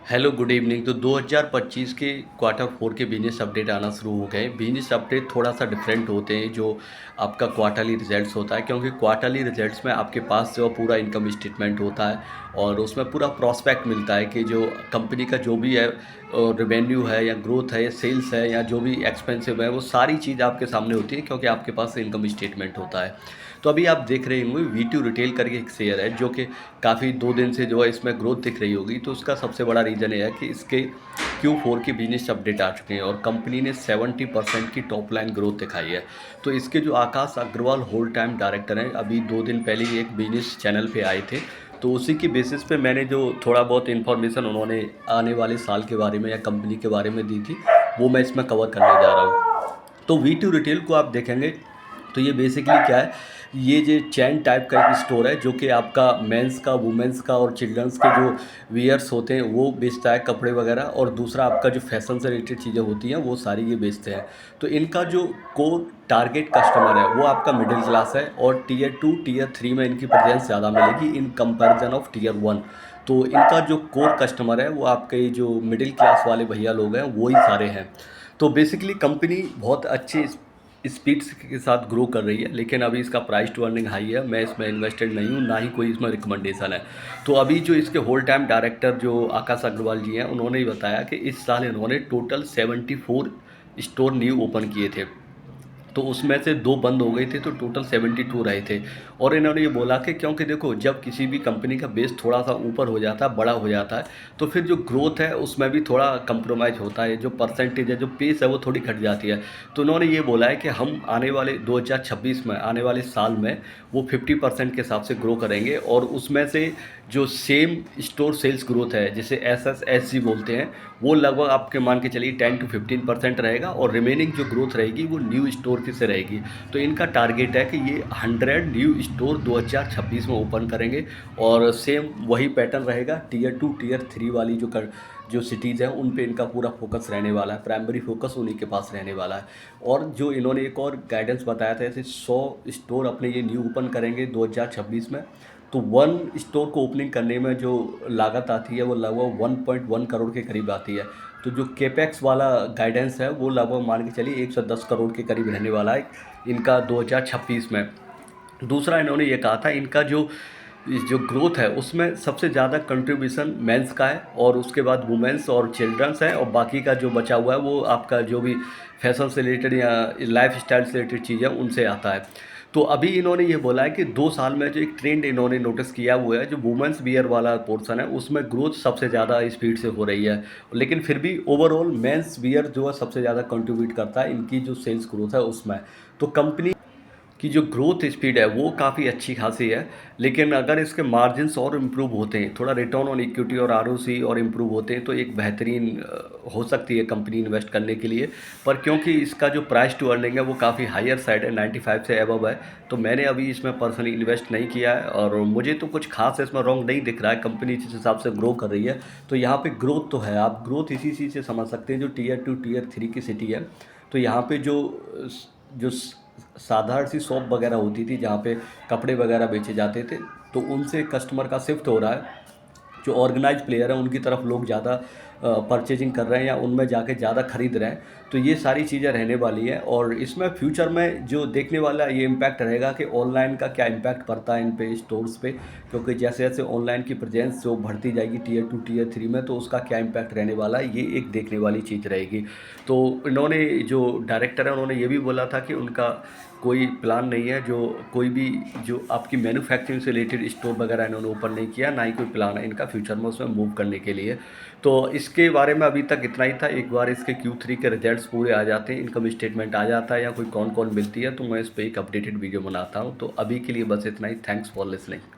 Hello good evening. तो 2025 के quarter four के बिजनेस अपडेट आना शुरू हो गए। बिजनेस अपडेट थोड़ा सा डिफरेंट होते हैं जो आपका क्वार्टरली रिजल्ट्स होता है, क्योंकि क्वार्टरली रिजल्ट्स में आपके पास जो पूरा इनकम स्टेटमेंट होता है और उसमें पूरा प्रॉस्पेक्ट मिलता है कि जो कंपनी का जो भी है रेवेन्यू है या ग्रोथ है या सेल्स है या जो भी एक्सपेंसिव है वो सारी चीज़ आपके सामने होती है, क्योंकि आपके पास इनकम स्टेटमेंट होता है। तो अभी आप देख रहे होंगे V2 रिटेल करके एक शेयर है जो कि काफ़ी 2 दिन से जो है इसमें ग्रोथ दिख रही होगी। तो उसका सबसे बड़ा रीज़न ये है कि इसके Q4 की बिजनेस अपडेट आ चुके हैं और कंपनी ने 70% की टॉप लाइन ग्रोथ दिखाई है। तो इसके जो आकाश अग्रवाल होल टाइम डायरेक्टर हैं, अभी 2 दिन पहले ही एक बिजनेस चैनल पे आए थे। तो उसी की बेसिस पे मैंने जो थोड़ा बहुत इन्फॉर्मेशन उन्होंने आने वाले साल के बारे में या कंपनी के बारे में दी थी वो मैं इसमें कवर करने जा रहा हूँ। तो V2 रिटेल को आप देखेंगे तो ये बेसिकली क्या है, ये जो चैन टाइप का एक स्टोर है जो कि आपका मेंस का, वुमेंस का और चिल्ड्रंस के जो वियर्स होते हैं वो बेचता है, कपड़े वगैरह। और दूसरा आपका जो फैशन से रिलेटेड चीज़ें होती हैं वो सारी ये बेचते हैं। तो इनका जो कोर टारगेट कस्टमर है वो आपका मिडिल क्लास है और टीयर 2 टीयर 3 में इनकी प्रेजेंस ज़्यादा मिलेगी इन कंपैरिजन ऑफ टीयर 1। तो इनका जो कोर कस्टमर है वो आपके जो मिडिल क्लास वाले भैया लोग हैं वही सारे हैं। तो बेसिकली कंपनी बहुत अच्छी स्पीड के साथ ग्रो कर रही है, लेकिन अभी इसका प्राइस टू अर्निंग हाई है। मैं इसमें इन्वेस्टेड नहीं हूँ, ना ही कोई इसमें रिकमेंडेशन है। तो अभी जो इसके होल टाइम डायरेक्टर जो आकाश अग्रवाल जी हैं उन्होंने ही बताया कि इस साल इन्होंने टोटल 74 स्टोर न्यू ओपन किए थे। तो उसमें से 2 बंद हो गए थे, तो टोटल 72 रहे थे। और इन्होंने ये बोला कि क्योंकि देखो जब किसी भी कंपनी का बेस थोड़ा सा ऊपर हो जाता है, बड़ा हो जाता है, तो फिर जो ग्रोथ है उसमें भी थोड़ा कंप्रोमाइज़ होता है, जो परसेंटेज है, जो पेस है वो थोड़ी घट जाती है। तो उन्होंने ये बोला है कि हम आने वाले 2026 में, आने वाले साल में वो 50% के हिसाब से ग्रो करेंगे और उसमें से जो सेम स्टोर सेल्स ग्रोथ है जिसे SSSG बोलते हैं वो लगभग आपके मान के चलिए 10 to 15% रहेगा और रिमेनिंग जो ग्रोथ रहेगी वो न्यू स्टोर की से रहेगी। तो इनका टारगेट है कि ये 100 न्यू स्टोर 2026 में ओपन करेंगे और सेम वही पैटर्न रहेगा। टीयर 2 टीयर 3 वाली जो सिटीज़ हैं उन पे इनका पूरा फोकस रहने वाला है, प्राइमरी फोकस उन्हीं के पास रहने वाला है। और जो इन्होंने एक और गाइडेंस बताया था, ऐसे 100 स्टोर अपने ये न्यू ओपन करेंगे 2026 में। तो 1 स्टोर को ओपनिंग करने में जो लागत आती है वो लगभग 1.1 करोड़ के करीब आती है। तो जो केपेक्स वाला गाइडेंस है वो लगभग मान के चलिए 110 करोड़ के करीब रहने वाला है इनका 2026 में। दूसरा इन्होंने ये कहा था इनका जो ग्रोथ है उसमें सबसे ज़्यादा कंट्रीब्यूशन मेंस का है और उसके बाद वुमेंस और चिल्ड्रंस है और बाकी का जो बचा हुआ है वो आपका जो भी फैशन से रिलेटेड या लाइफ स्टाइल से रिलेटेड चीज़ें उनसे आता है। तो अभी इन्होंने ये बोला है कि 2 साल में जो एक ट्रेंड इन्होंने नोटिस किया वो है जो वुमेंस वियर वाला पोर्शन है उसमें ग्रोथ सबसे ज़्यादा स्पीड से हो रही है। लेकिन फिर भी ओवरऑल मेंस वियर जो है सबसे ज़्यादा कंट्रीब्यूट करता है इनकी जो सेल्स ग्रोथ है उसमें। तो कंपनी की जो ग्रोथ स्पीड है वो काफ़ी अच्छी खासी है। लेकिन अगर इसके मार्जिन्स और इम्प्रूव होते हैं, थोड़ा रिटर्न ऑन इक्विटी और ROC और इम्प्रूव होते हैं तो एक बेहतरीन हो सकती है कंपनी इन्वेस्ट करने के लिए। पर क्योंकि इसका जो प्राइस टू अर्निंग है वो काफ़ी हायर साइड है, 95 से अबव है, तो मैंने अभी इसमें पर्सनली इन्वेस्ट नहीं किया है और मुझे तो कुछ खास इसमें रॉन्ग नहीं दिख रहा है। कंपनी जिस हिसाब से ग्रो कर रही है तो यहाँ पे ग्रोथ तो है, आप ग्रोथ इसी चीज़ से समझ सकते हैं। जो टीयर 2 टीयर 3 की सिटी है तो यहाँ पे जो साधारण सी शॉप वगैरह होती थी जहाँ पे कपड़े वगैरह बेचे जाते थे, तो उनसे कस्टमर का शिफ्ट हो रहा है। जो ऑर्गेनाइज प्लेयर हैं उनकी तरफ लोग ज़्यादा परचेजिंग कर रहे हैं या उनमें जाके ज़्यादा खरीद रहे हैं। तो ये सारी चीज़ें रहने वाली हैं और इसमें फ्यूचर में जो देखने वाला ये इम्पैक्ट रहेगा कि ऑनलाइन का क्या इम्पैक्ट पड़ता है इन पे स्टोर्स पे, क्योंकि जैसे जैसे ऑनलाइन की प्रेजेंस जो बढ़ती जाएगी टीयर 2 टीयर 3 में तो उसका क्या इम्पैक्ट रहने वाला है, ये एक देखने वाली चीज़ रहेगी। तो इन्होंने जो डायरेक्टर है उन्होंने ये भी बोला था कि उनका कोई प्लान नहीं है, जो कोई भी जो आपकी मैन्युफैक्चरिंग से रिलेटेड स्टोर वगैरह इन्होंने ओपन नहीं किया, ना ही कोई प्लान है इनका फ्यूचर में उसमें मूव करने के लिए। तो इसके बारे में अभी तक इतना ही था। एक बार इसके Q3 के रिजल्ट्स पूरे आ जाते हैं, इनकम स्टेटमेंट आ जाता है या कोई कौन कौन मिलती है, तो मैं इस पर एक अपडेटेड वीडियो बनाता हूँ। तो अभी के लिए बस इतना ही। Thanks for listening.